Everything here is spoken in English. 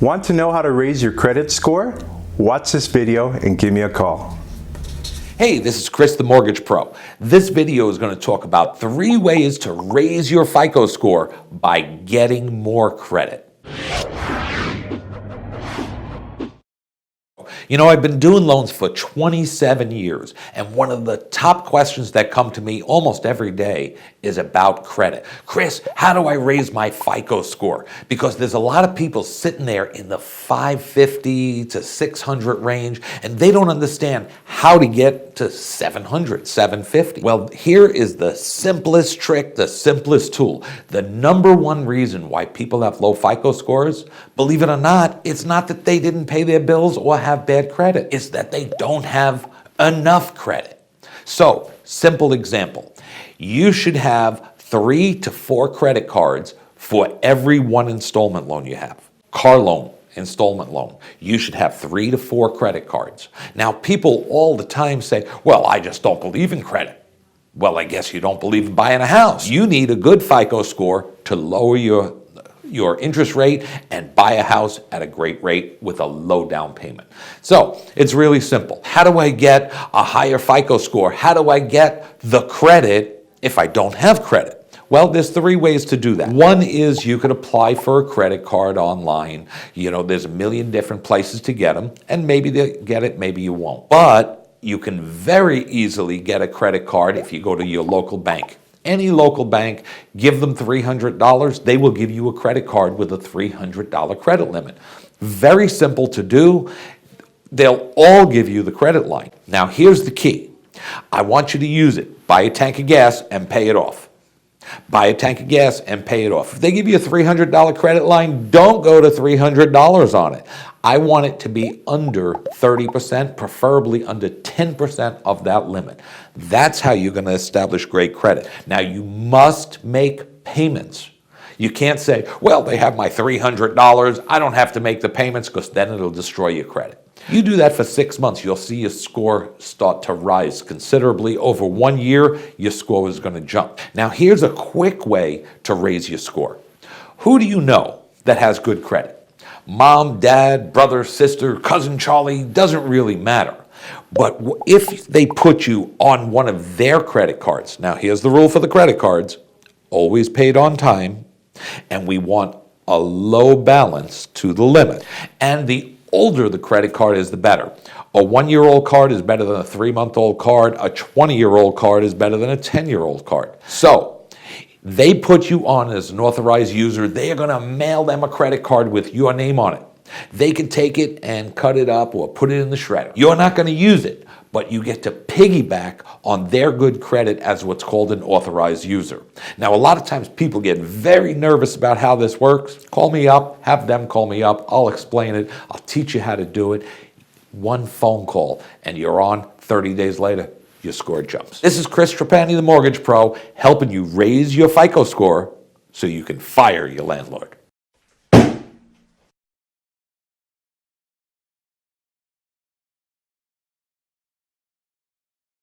Want to know how to raise your credit score? Watch this video and give me a call. Hey, this is Chris the Mortgage Pro. This video is going to talk about 3 ways to raise your FICO score by getting more credit. You know, I've been doing loans for 27 years, and one of the top questions that come to me almost every day is about credit. Chris, how do I raise my FICO score? Because there's a lot of people sitting there in the 550 to 600 range, and they don't understand how to get to 700, 750. Well, here is the simplest trick, the simplest tool. The number one reason why people have low FICO scores, believe it or not, it's not that they didn't pay their bills or have bad credit. It's that they don't have enough credit. So, simple example. You should have 3 to 4 credit cards for every one installment loan you have. Car loan, installment loan. You should have 3 to 4 credit cards. Now, people all the time say, well, I just don't believe in credit. Well, I guess you don't believe in buying a house. You need a good FICO score to lower your interest rate and buy a house at a great rate with a low down payment. So it's really simple. How do I get a higher FICO score? How do I get the credit if I don't have credit? Well, there's 3 ways to do that. One is you could apply for a credit card online. You know, there's a million different places to get them, and maybe they'll get it, maybe you won't. But you can very easily get a credit card if you go to your local bank. Any local bank, give them $300, they will give you a credit card with a $300 credit limit. Very simple to do. They'll all give you the credit line. Now, here's the key. I want you to use it. Buy a tank of gas and pay it off. Buy a tank of gas and pay it off. If they give you a $300 credit line, don't go to $300 on it. I want it to be under 30%, preferably under 10% of that limit. That's how you're going to establish great credit. Now, you must make payments. You can't say, well, they have my $300. I don't have to make the payments, because then it'll destroy your credit. You do that for 6 months, you'll see your score start to rise considerably. Over 1 year, your score is going to jump. Now, here's a quick way to raise your score. Who do you know that has good credit? Mom, dad, brother, sister, cousin Charlie, doesn't really matter. But if they put you on one of their credit cards, now here's the rule for the credit cards, always paid on time, and we want a low balance to the limit. And the older the credit card is, the better. A 1-year-old card is better than a 3-month-old card. A 20-year-old card is better than a 10-year-old card. So, they put you on as an authorized user. They are going to mail them a credit card with your name on it. They can take it and cut it up or put it in the shredder. You're not going to use it, but you get to piggyback on their good credit as what's called an authorized user. Now, a lot of times people get very nervous about how this works. Call me up, have them call me up. I'll explain it. I'll teach you how to do it. One phone call, and you're on. 30 days later, your score jumps. This is Chris Trapani, the Mortgage Pro, helping you raise your FICO score so you can fire your landlord.